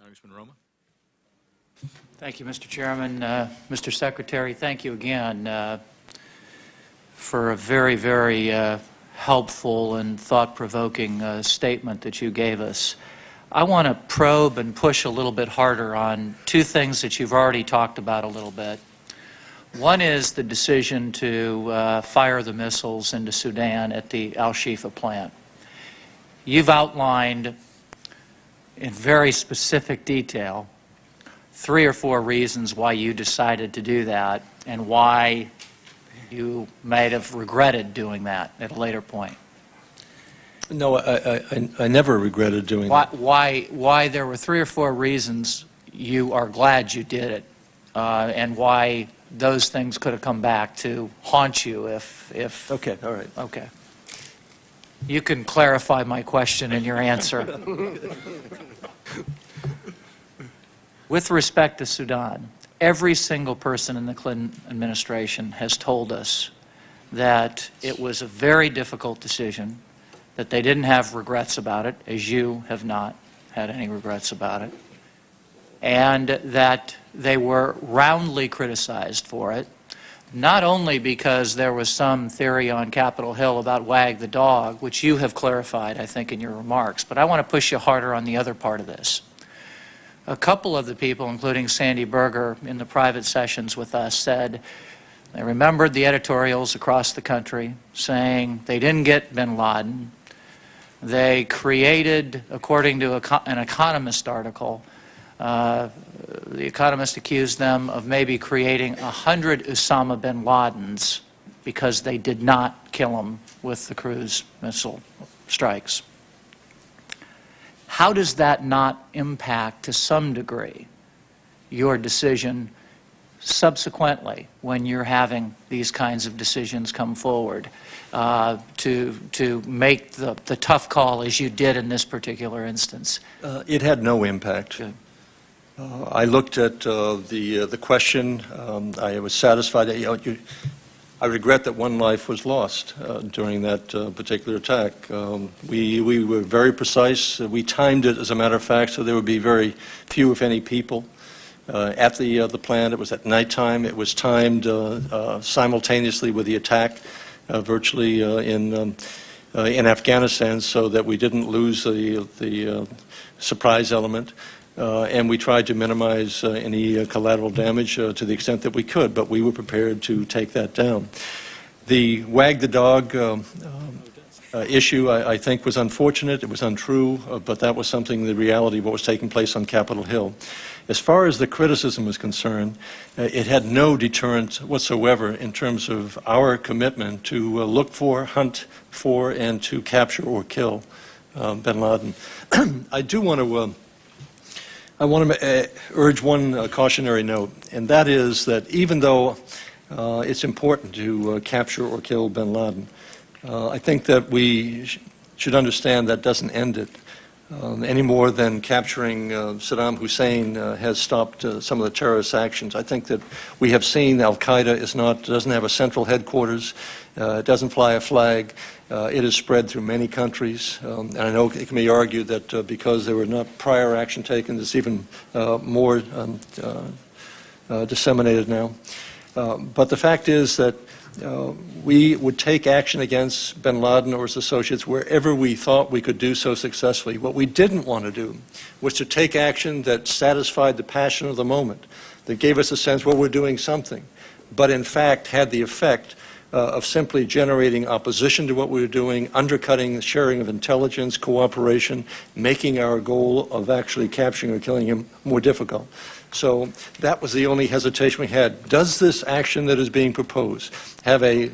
Congressman Roemer. Thank you, Mr. Chairman. Mr. Secretary, thank you again for a very, very helpful and thought-provoking statement that you gave us. I want to probe and push a little bit harder on two things that you've already talked about a little bit. One is the decision to fire the missiles into Sudan at the Al-Shifa plant. You've outlined in very specific detail 3 or 4 reasons why you decided to do that and why you might have regretted doing that at a later point. No, I never regretted doing that. Why there were 3 or 4 reasons you are glad you did it, and why those things could have come back to haunt you if... Okay, all right. Okay. You can clarify my question in your answer. With respect to Sudan, every single person in the Clinton administration has told us that it was a very difficult decision, that they didn't have regrets about it, as you have not had any regrets about it, and that they were roundly criticized for it, not only because there was some theory on Capitol Hill about wag the dog, which you have clarified, I think, in your remarks, but I want to push you harder on the other part of this. A couple of the people, including Sandy Berger, in the private sessions with us said they remembered the editorials across the country saying they didn't get bin Laden. They created, according to an Economist article, the Economist accused them of maybe creating 100 Osama bin Ladens because they did not kill him with the cruise missile strikes. How does that not impact, to some degree, your decision subsequently when you're having these kinds of decisions come forward to make the tough call as you did in this particular instance? It had no impact. Good. I looked at the question. I was satisfied. I regret that one life was lost during that particular attack. We were very precise. We timed it, as a matter of fact, so there would be very few, if any, people at the plant. It was at nighttime. It was timed simultaneously with the attack, virtually in Afghanistan, so that we didn't lose the surprise element. And we tried to minimize any collateral damage to the extent that we could, but we were prepared to take that down. The wag the dog issue, I think, was unfortunate. It was untrue, but that was something, the reality of what was taking place on Capitol Hill. As far as the criticism is concerned, it had no deterrent whatsoever in terms of our commitment to look for, hunt for, and to capture or kill bin Laden. I do want to urge one cautionary note, and that is that even though it's important to capture or kill bin Laden, I think that we should understand that doesn't end it any more than capturing Saddam Hussein has stopped some of the terrorist actions. I think that we have seen Al-Qaeda doesn't have a central headquarters, it doesn't fly a flag. It is spread through many countries, and I know it can be argued that because there were not prior action taken, it's even more disseminated now. But the fact is that we would take action against bin Laden or his associates wherever we thought we could do so successfully. What we didn't want to do was to take action that satisfied the passion of the moment, that gave us a sense, well, we're doing something, but in fact had the effect of simply generating opposition to what we were doing, undercutting the sharing of intelligence, cooperation, making our goal of actually capturing or killing him more difficult. So that was the only hesitation we had. Does this action that is being proposed have a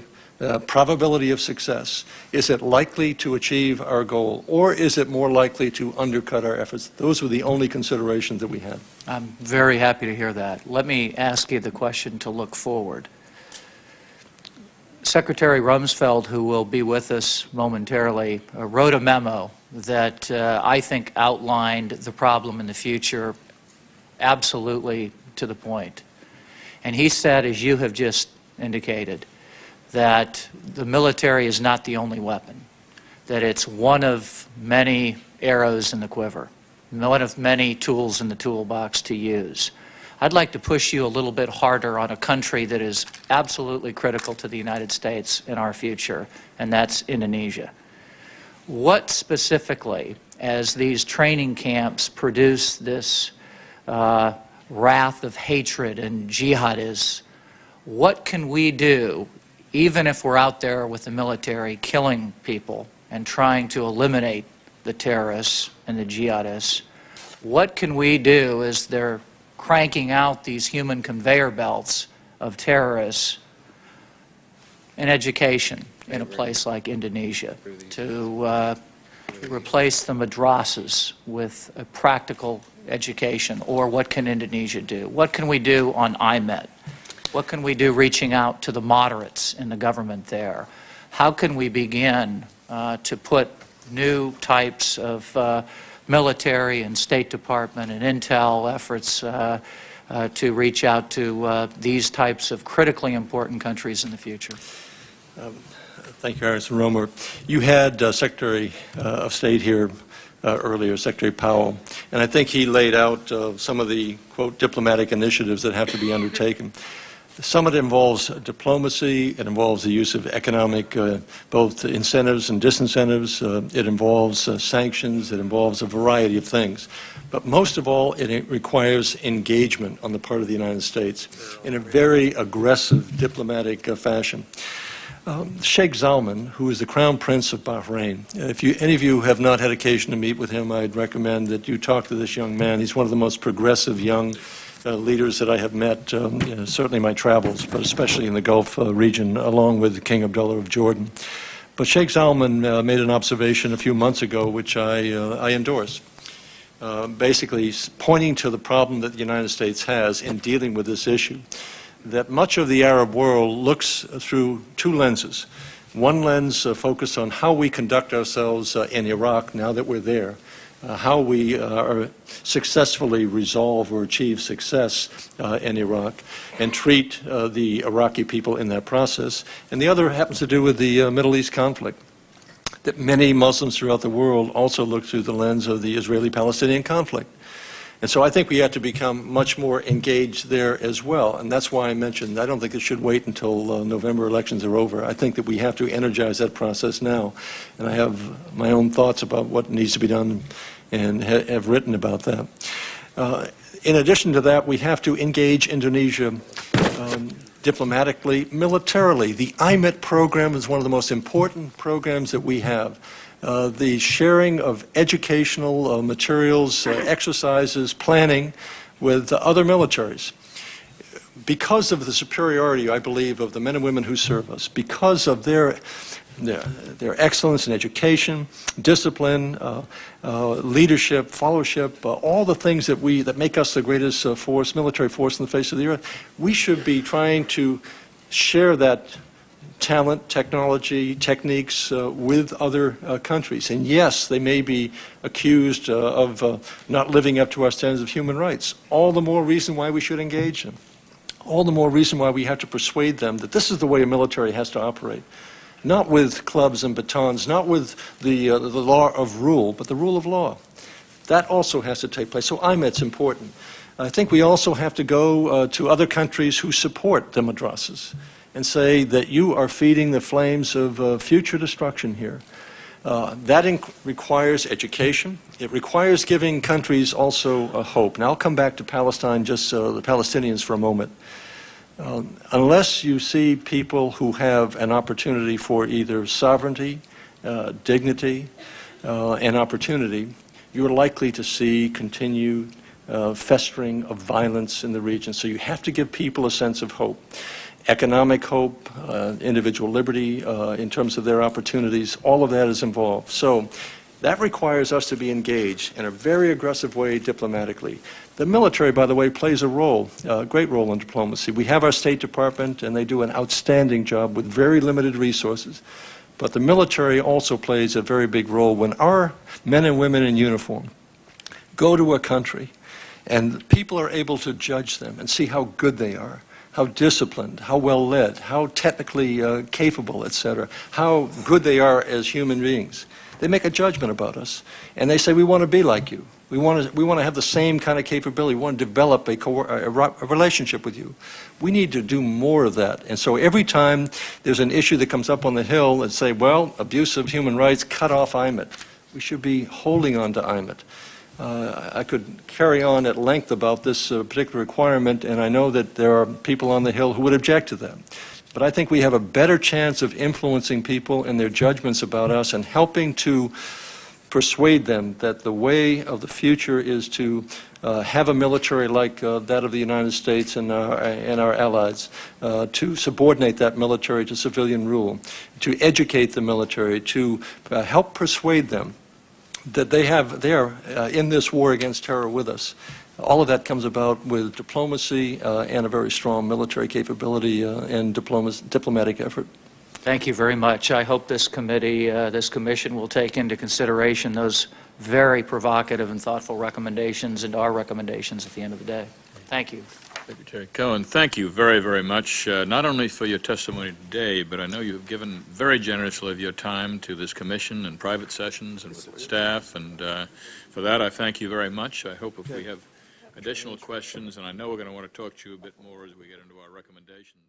probability of success? Is it likely to achieve our goal, or is it more likely to undercut our efforts? Those were the only considerations that we had. I'm very happy to hear that. Let me ask you the question to look forward. Secretary Rumsfeld, who will be with us momentarily, wrote a memo that I think outlined the problem in the future absolutely to the point. And he said, as you have just indicated, that the military is not the only weapon, that it's one of many arrows in the quiver. one of many tools in the toolbox to use. I'd like to push you a little bit harder on a country that is absolutely critical to the United States in our future, and that's Indonesia. What specifically, as these training camps produce this wrath of hatred and jihadists, what can we do, even if we're out there with the military killing people and trying to eliminate the terrorists and the jihadists? What can we do as they're cranking out these human conveyor belts of terrorists in education in a place like Indonesia to replace the madrasas with a practical education? Or what can Indonesia do? What can we do on IMET? What can we do reaching out to the moderates in the government there? How can we begin to put new types of military and State Department and intel efforts to reach out to these types of critically important countries in the future? Thank you, Harrison Roemer. You had Secretary of State here earlier, Secretary Powell, and I think he laid out some of the, quote, diplomatic initiatives that have to be undertaken. Some of it involves diplomacy, it involves the use of economic, both incentives and disincentives, it involves sanctions, it involves a variety of things. But most of all, it requires engagement on the part of the United States in a very aggressive diplomatic fashion. Sheikh Zalman, who is the Crown Prince of Bahrain, if any of you have not had occasion to meet with him, I'd recommend that you talk to this young man. He's one of the most progressive young leaders that I have met, certainly in my travels, but especially in the Gulf region, along with King Abdullah of Jordan. But Sheikh Zalman made an observation a few months ago, which I endorse, basically pointing to the problem that the United States has in dealing with this issue, that much of the Arab world looks through two lenses. One lens focused on how we conduct ourselves in Iraq now that we're there, how we successfully resolve or achieve success in Iraq and treat the Iraqi people in that process. And the other happens to do with the Middle East conflict, that many Muslims throughout the world also look through the lens of the Israeli-Palestinian conflict. And so I think we have to become much more engaged there as well. And that's why I mentioned, I don't think it should wait until November elections are over. I think that we have to energize that process now. And I have my own thoughts about what needs to be done and have written about that. In addition to that, we have to engage Indonesia diplomatically, militarily. The IMET program is one of the most important programs that we have. The sharing of educational materials, exercises, planning with other militaries. Because of the superiority, I believe, of the men and women who serve us, because of their excellence in education, discipline, leadership, fellowship, all the things that make us the greatest military force on the face of the earth, we should be trying to share that talent, technology, techniques with other countries. And yes, they may be accused of not living up to our standards of human rights. All the more reason why we should engage them. All the more reason why we have to persuade them that this is the way a military has to operate. Not with clubs and batons, not with the law of rule, but the rule of law. That also has to take place. So IMET's important. I think we also have to go to other countries who support the madrasas and say that you are feeding the flames of future destruction here. That requires education. It requires giving countries also a hope. And I'll come back to Palestine, just the Palestinians for a moment. Unless you see people who have an opportunity for either sovereignty, dignity, and opportunity, you're likely to see continued festering of violence in the region. So you have to give people a sense of hope. Economic hope, individual liberty in terms of their opportunities, all of that is involved. So that requires us to be engaged in a very aggressive way diplomatically. The military, by the way, plays a role, a great role in diplomacy. We have our State Department, and they do an outstanding job with very limited resources. But the military also plays a very big role when our men and women in uniform go to a country and people are able to judge them and see how good they are, how disciplined, how well led, how technically capable, etc., how good they are as human beings. They make a judgment about us, and they say, we want to be like you. We want to have the same kind of capability. We want to develop a relationship with you. We need to do more of that. And so every time there's an issue that comes up on the Hill and say, well, abuse of human rights, cut off IMET. We should be holding on to IMET. I could carry on at length about this particular requirement, and I know that there are people on the Hill who would object to that. But I think we have a better chance of influencing people in their judgments about us and helping to persuade them that the way of the future is to have a military like that of the United States and our allies, to subordinate that military to civilian rule, to educate the military, to help persuade them that they are in this war against terror with us. All of that comes about with diplomacy and a very strong military capability and diplomatic effort. Thank you very much. I hope this committee, this commission will take into consideration those very provocative and thoughtful recommendations and our recommendations at the end of the day. Thank you. Secretary Cohen, thank you very, very much, not only for your testimony today, but I know you've given very generously of your time to this commission and private sessions and with staff, and for that I thank you very much. I hope if we have additional questions, and I know we're going to want to talk to you a bit more as we get into our recommendations.